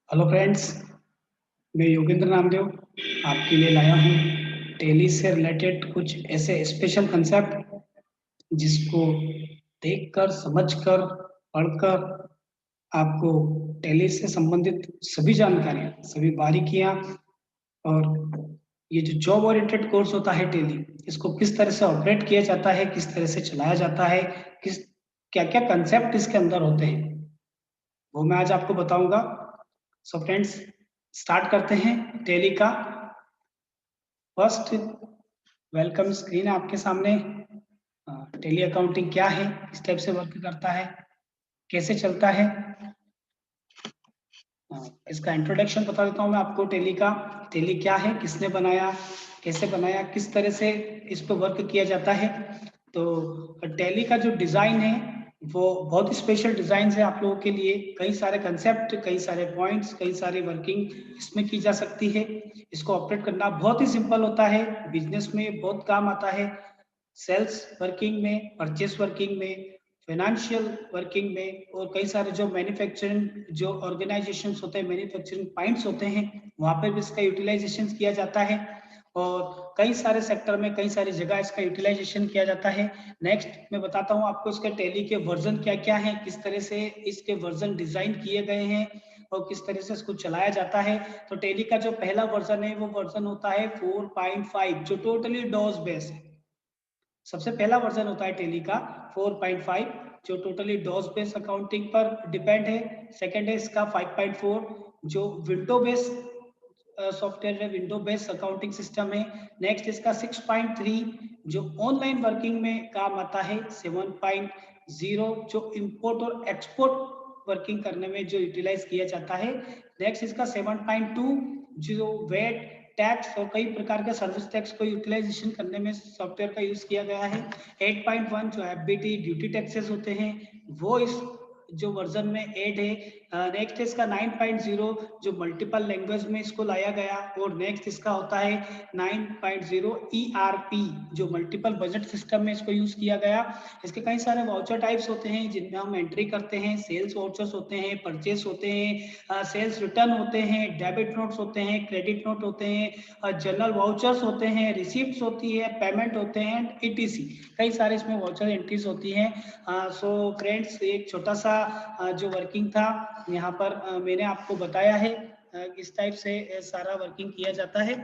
Hello friends, मैं योगेंद्र नामदेव आपके लिए लाया हूँ टेली से रिलेटेड कुछ ऐसे स्पेशल कंसेप्ट जिसको देखकर, समझकर, पढ़कर आपको टेली से संबंधित सभी जानकारियाँ, सभी बारीकियाँ और ये जो जॉब ओरिएंटेड कोर्स होता है टेली, इसको किस तरह से ऑपरेट किया जाता है, किस तरह से चलाया जाता है, किस क्या-क्या कंसेप्ट इसके अंदर होते हैं, वो मैं आज आपको बताऊंगा। सो फ्रेंड्स, स्टार्ट करते हैं टेली का। फर्स्ट वेलकम स्क्रीन है आपके सामने। टेली अकाउंटिंग क्या है, किस टाइप से वर्क करता है, कैसे चलता है। इसका इंट्रोडक्शन बता देता हूँ मैं आपको टेली का। टेली क्या है, किसने बनाया, कैसे बनाया, किस तरह से इस पर वर्क किया जाता है। तो टेली का जो डिज़ाइन है वो बहुत स्पेशल डिज़ाइन है आप लोगों के लिए। कई सारे कंसेप्ट, कई सारे पॉइंट्स, कई सारी वर्किंग इसमें की जा सकती है। इसको ऑपरेट करना बहुत ही सिंपल होता है, बिजनेस में बहुत काम आता है, सेल्स वर्किंग में, परचेस वर्किंग में, फाइनेंशियल वर्किंग में, और कई सारे जो मैन्युफैक्चरिंग जो ऑर्गेनाइजेशंस होते हैं, मैन्युफैक्चरिंग पॉइंट्स होते हैं, वहाँ पे भी इसका यूटिलाइजेशन किया जाता है। और कई सारे सेक्टर में, कई सारी जगह इसका यूटिलाइजेशन किया जाता है। नेक्स्ट मैं बताता हूँ आपको इसके टेली के वर्जन क्या क्या है, किस तरह से इसके वर्जन डिजाइन किए गए हैं और किस तरह से इसको चलाया जाता है। तो टेली का जो पहला वर्जन है वो वर्जन होता है 4.5, जो टोटली डॉस बेस है। सबसे पहला वर्जन होता है टेली का 4.5, जो टोटली डॉस बेस अकाउंटिंग पर डिपेंड है। सेकेंड है इसका 5.4, जो विंडो बेस सॉफ्टवेयर है, विंडो बेस्ड अकाउंटिंग सिस्टम है। नेक्स्ट इसका 6.3, जो ऑनलाइन वर्किंग में काम आता है। 7.0, जो इंपोर्ट और एक्सपोर्ट वर्किंग करने में जो यूटिलाइज किया जाता है। नेक्स्ट इसका 7.2, जो वेट, टैक्स और कई प्रकार के सर्विस टैक्स को यूटिलाइजेशन करने में सॉफ्टवेयर का यूज किया गया है। 8.1, जो एफबीटी ड्यूटी टैक्सेस होते हैं, वो इस जो वर्जन में ऐड है। नेक्स्ट इसका 9.0, जो मल्टीपल लैंग्वेज में इसको लाया गया। और नेक्स्ट इसका होता है 9.0 ईआरपी, जो मल्टीपल बजट सिस्टम में इसको यूज किया गया। इसके कई सारे वाउचर टाइप्स होते हैं जिनमें हम एंट्री करते हैं। सेल्स वाउचर्स होते हैं, परचेस होते हैं, सेल्स रिटर्न होते हैं, डेबिट नोट्स होते हैं, क्रेडिट नोट होते हैं, जनरल वाउचर्स होते हैं, रिसिप्ट्स होती है, पेमेंट होते हैं, ईटीसी। कई सारे इसमें वाउचर एंट्रीज होती हैं। सो फ्रेंड्स, एक छोटा सा जो वर्किंग था यहाँ पर मैंने आपको बताया है। इस टाइप से सारा वर्किंग किया जाता है।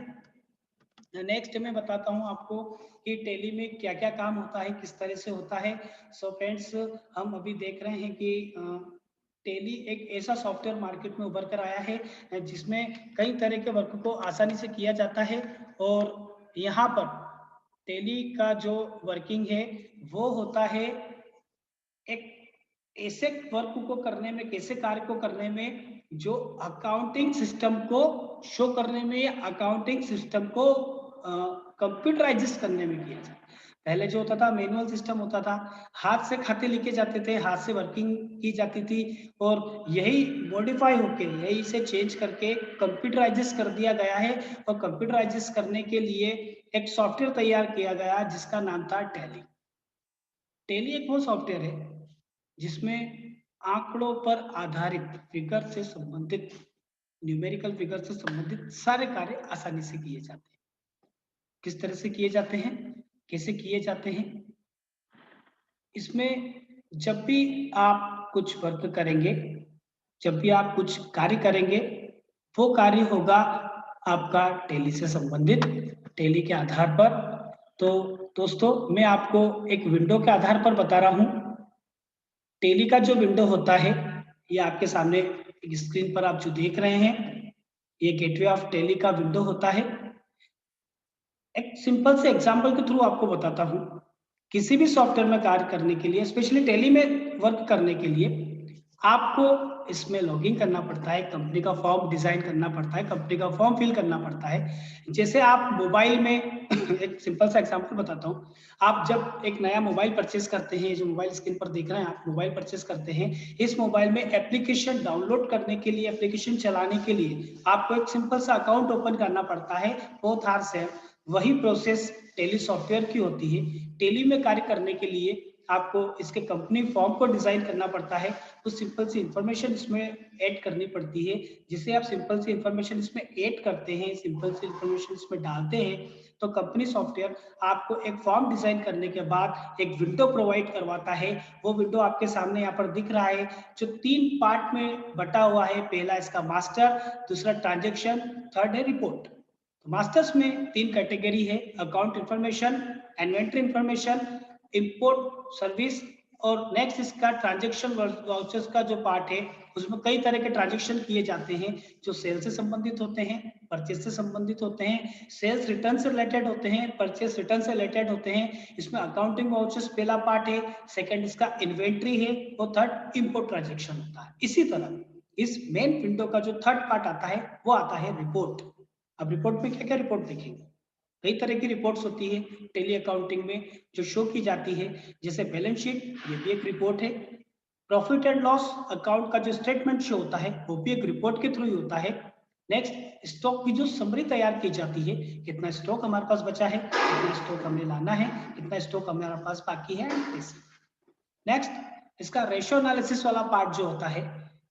नेक्स्ट मैं बताता हूँ आपको कि टेली में क्या क्या काम होता है, किस तरह से होता है। सो फ्रेंड्स, हम अभी देख रहे हैं कि टेली एक ऐसा सॉफ्टवेयर मार्केट में उभर कर आया है जिसमें कई तरह के वर्क को आसानी से किया जाता है। और यहाँ पर टेली का जो वर्किंग है वो होता है एक ऐसे वर्क को करने में, कैसे कार्य को करने में, जो अकाउंटिंग सिस्टम को शो करने में या अकाउंटिंग सिस्टम को कंप्यूटराइज करने में किया जाए। पहले जो होता था मैनुअल सिस्टम होता था, हाथ से खाते लिखे जाते थे, हाथ से वर्किंग की जाती थी। और यही मॉडिफाई होके, यही से चेंज करके कंप्यूटराइज कर दिया गया है। और कंप्यूटराइज करने के लिए एक सॉफ्टवेयर तैयार किया गया जिसका नाम था टेली। टेली एक वो सॉफ्टवेयर है जिसमें आंकड़ों पर आधारित, फिगर से संबंधित, न्यूमेरिकल फिगर से संबंधित सारे कार्य आसानी से किए जाते हैं। किस तरह से किए जाते हैं, कैसे किए जाते हैं, इसमें जब भी आप कुछ वर्क करेंगे, जब भी आप कुछ कार्य करेंगे, वो कार्य होगा आपका टेली से संबंधित, टेली के आधार पर। तो दोस्तों, मैं आपको एक विंडो के आधार पर बता रहा हूं। टेली का जो विंडो होता है, ये आपके सामने स्क्रीन पर आप जो देख रहे हैं, ये गेटवे ऑफ टेली का विंडो होता है। एक सिंपल से एग्जांपल के थ्रू आपको बताता हूं। किसी भी सॉफ्टवेयर में कार्य करने के लिए, स्पेशली टेली में वर्क करने के लिए, आपको इसमें लॉगिन करना पड़ता है, कंपनी का फॉर्म डिजाइन करना पड़ता है, कंपनी का फॉर्म फिल करना पड़ता है। जैसे आप मोबाइल में एक सिंपल सा एग्जांपल बताता हूँ। आप जब एक नया मोबाइल परचेस करते हैं, जो मोबाइल स्क्रीन पर देख रहे हैं आप, मोबाइल परचेस करते हैं, इस मोबाइल में एप्लीकेशन डाउनलोड करने के लिए, एप्लीकेशन चलाने के लिए आपको एक सिंपल सा अकाउंट ओपन करना पड़ता है, बोथ आर सेम। वही प्रोसेस टेली सॉफ्टवेयर की होती है। टेली में कार्य करने के लिए आपको इसके कंपनी फॉर्म को डिजाइन करना पड़ता है, तो सिंपल सी इंफॉर्मेशन इसमें ऐड करनी पड़ती है। जिसे आप सिंपल सी इंफॉर्मेशन इसमें ऐड करते हैं, सिंपल सी इंफॉर्मेशन इसमें डालते हैं, तो कंपनी सॉफ्टवेयर आपको एक फॉर्म डिजाइन करने के बाद एक विंडो प्रोवाइड करवाता है। वो विंडो आपके सामने यहाँ पर दिख रहा है, जो 3 पार्ट में बटा हुआ है। पहला इसका मास्टर, दूसरा ट्रांजेक्शन, थर्ड है रिपोर्ट। तो मास्टर्स में 3 कैटेगरी है, account information, inventory information, import service, और नेक्स्ट इसका ट्रांजेक्शन वाउचर्स का जो पार्ट है, उसमें कई तरह के ट्रांजेक्शन किए जाते हैं, जो सेल से संबंधित होते हैं, परचेज से संबंधित होते हैं, सेल्स रिटर्न से रिलेटेड होते हैं, परचेज रिटर्न से रिलेटेड होते हैं। इसमें अकाउंटिंग वाउचर्स पहला पार्ट है, सेकंड इसका इन्वेंट्री है, और थर्ड इंपोर्ट ट्रांजेक्शन होता है। इसी तरह इस मेन विंडो का जो थर्ड पार्ट आता है, वो आता है रिपोर्ट। अब रिपोर्ट में क्या क्या रिपोर्ट देखेंगे, कई तरह की रिपोर्ट्स होती है टेली अकाउंटिंग में जो शो की जाती है, जैसे बैलेंस शीट, ये भी एक रिपोर्ट है। प्रॉफिट एंड लॉस अकाउंट का जो स्टेटमेंट शो होता है, वो भी एक रिपोर्ट के थ्रू ही होता है। नेक्स्ट स्टॉक की जो समरी तैयार की जाती है, कितना स्टॉक हमारे पास बचा है, कितना स्टॉक हमें लाना है, कितना स्टॉक हमारे पास बाकी है। नेक्स्ट इसका रेशियो एनालिसिस वाला पार्ट जो होता है,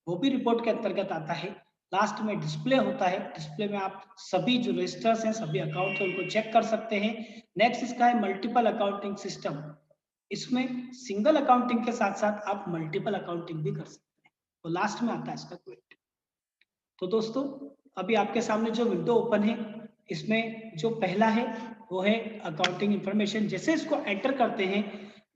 वो भी रिपोर्ट के अंतर्गत आता है। लास्ट में डिस्प्ले होता है, डिस्प्ले में आप सभी जो रजिस्टर्स हैं, सभी अकाउंट हैं, उनको चेक कर सकते हैं। नेक्स्ट इसका है मल्टीपल अकाउंटिंग सिस्टम, इसमें सिंगल अकाउंटिंग के साथ साथ आप मल्टीपल अकाउंटिंग भी कर सकते हैं। तो लास्ट में आता है इसका क्विट। तो दोस्तों, अभी आपके सामने जो विंडो ओपन है, इसमें जो पहला है वो है अकाउंटिंग इंफॉर्मेशन। जैसे इसको एंटर करते हैं,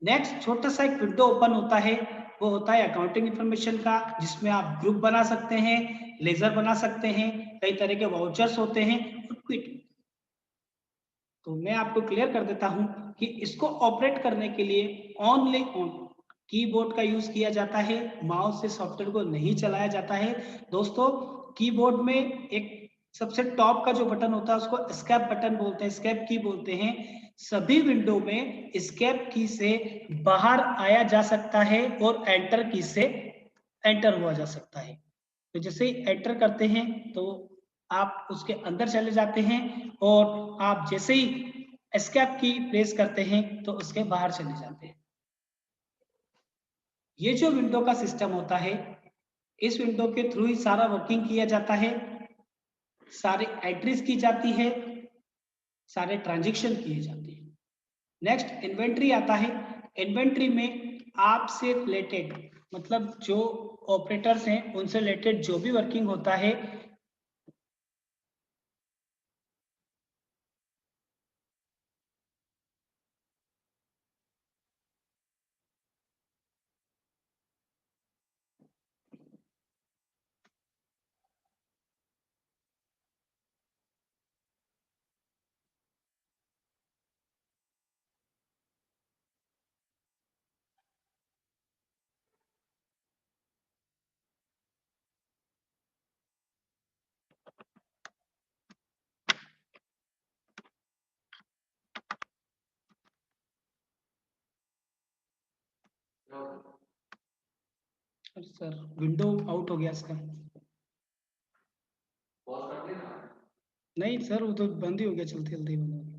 नेक्स्ट छोटा सा एक विंडो ओपन होता है, वो होता है अकाउंटिंग इंफॉर्मेशन का, जिसमें आप ग्रुप बना सकते हैं, लेजर बना सकते हैं, कई तरह के वाउचर्स होते हैं, और क्विट। तो मैं आपको क्लियर कर देता हूं कि इसको ऑपरेट करने के लिए ओनली ऑन कीबोर्ड का यूज किया जाता है, माउस से सॉफ्टवेयर को नहीं चलाया जाता है। दोस्तों, कीबोर्ड में एक सबसे टॉप का जो बटन होता है, उसको एस्केप बटन बोलते हैं, एस्केप की बोलते हैं। सभी विंडो में एस्केप की से बाहर आया जा सकता है और एंटर की से एंटर हुआ जा सकता है। तो जैसे ही एंटर करते हैं तो आप उसके अंदर चले जाते हैं, और आप जैसे ही एस्केप की प्रेस करते हैं तो उसके बाहर चले जाते हैं। ये जो विंडो का सिस्टम होता है, इस विंडो के थ्रू ही सारा वर्किंग किया जाता है, सारी एंट्रीज की जाती है, सारे ट्रांजेक्शन किए जाते हैं। नेक्स्ट इन्वेंट्री आता है। इन्वेंट्री में आपसे रिलेटेड, मतलब जो ऑपरेटर्स हैं उनसे रिलेटेड जो भी वर्किंग होता है, सर विंडो आउट हो गया इसका। नहीं सर, वो तो बंद ही हो गया चलते चलते।